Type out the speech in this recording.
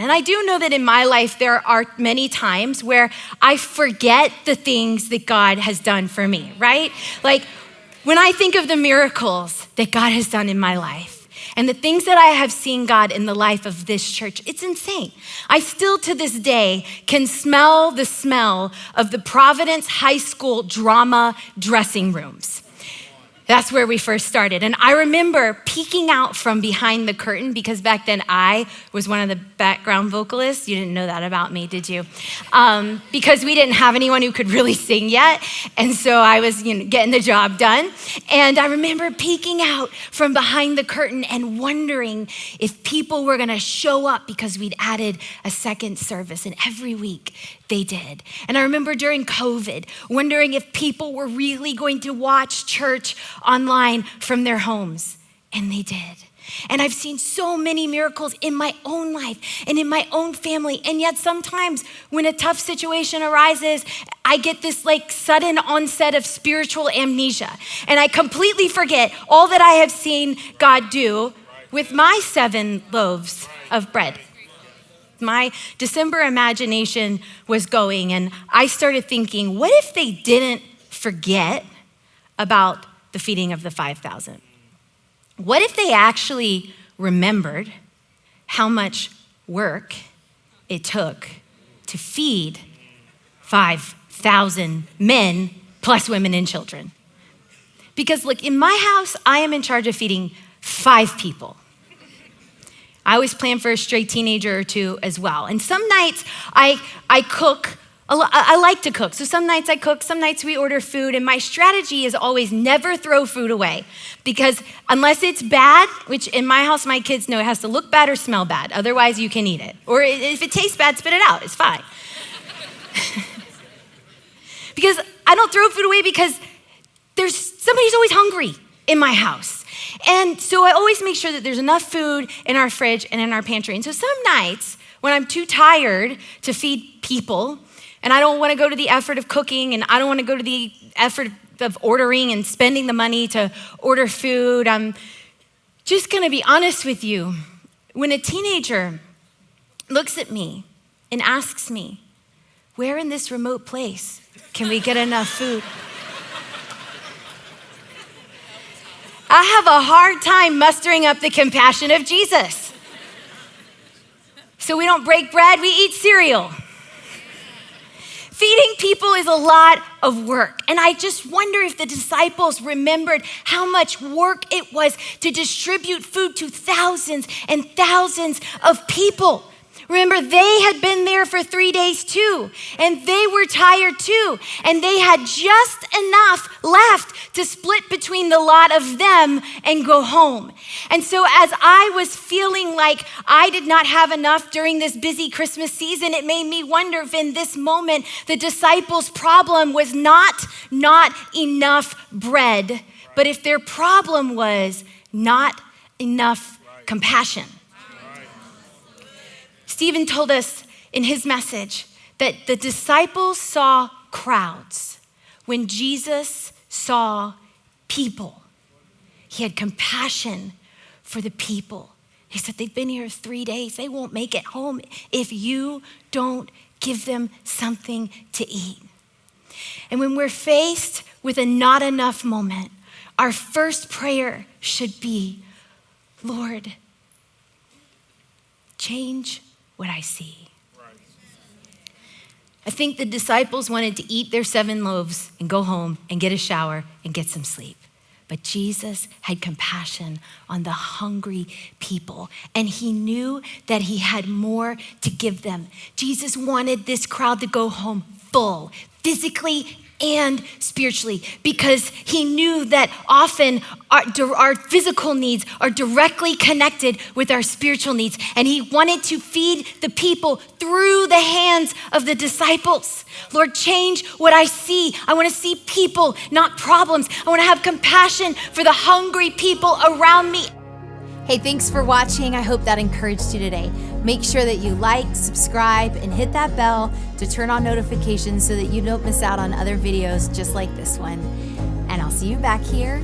And I do know that in my life, there are many times where I forget the things that God has done for me, right? Like when I think of the miracles that God has done in my life, and the things that I have seen God in the life of this church, it's insane. I still to this day can smell the smell of the Providence High School drama dressing rooms. That's where we first started. And I remember peeking out from behind the curtain because back then I was one of the background vocalists. You didn't know that about me, did you? Because we didn't have anyone who could really sing yet. And so I was getting the job done. And I remember peeking out from behind the curtain and wondering if people were gonna show up because we'd added a second service. And every week they did. And I remember during COVID, wondering if people were really going to watch church online from their homes, and they did. And I've seen so many miracles in my own life and in my own family, and yet sometimes when a tough situation arises, I get this like sudden onset of spiritual amnesia, and I completely forget all that I have seen God do with my 7 loaves of bread. My December imagination was going, and I started thinking, what if they didn't forget about the feeding of the 5,000? What if they actually remembered how much work it took to feed 5,000 men plus women and children? Because look, in my house, I am in charge of feeding 5 people. I always plan for a stray teenager or 2 as well. And some nights I cook. I like to cook. So some nights I cook, some nights we order food. And my strategy is always never throw food away. Because unless it's bad, which in my house, my kids know it has to look bad or smell bad. Otherwise you can eat it. Or if it tastes bad, spit it out. It's fine. Because I don't throw food away because somebody's always hungry in my house. And so I always make sure that there's enough food in our fridge and in our pantry. And so some nights when I'm too tired to feed people, and I don't want to go to the effort of cooking, and I don't want to go to the effort of ordering and spending the money to order food, I'm just going to be honest with you. When a teenager looks at me and asks me, where in this remote place can we get enough food? I have a hard time mustering up the compassion of Jesus. So we don't break bread, we eat cereal. Feeding people is a lot of work. And I just wonder if the disciples remembered how much work it was to distribute food to thousands and thousands of people. Remember, they had been there for 3 days too, and they were tired too, and they had just enough left to split between the lot of them and go home. And so as I was feeling like I did not have enough during this busy Christmas season, it made me wonder if in this moment the disciples' problem was not enough bread, but if their problem was not enough compassion. Stephen told us in his message that the disciples saw crowds when Jesus saw people. He had compassion for the people. He said, they've been here 3 days. They won't make it home if you don't give them something to eat. And when we're faced with a not enough moment, our first prayer should be, Lord, change what I see. I think the disciples wanted to eat their 7 loaves and go home and get a shower and get some sleep. But Jesus had compassion on the hungry people, and he knew that he had more to give them. Jesus wanted this crowd to go home full, physically and spiritually, because he knew that often our physical needs are directly connected with our spiritual needs. And he wanted to feed the people through the hands of the disciples. Lord, change what I see. I want to see people, not problems. I want to have compassion for the hungry people around me. Hey, thanks for watching. I hope that encouraged you today. Make sure that you like, subscribe, and hit that bell to turn on notifications so that you don't miss out on other videos just like this one. And I'll see you back here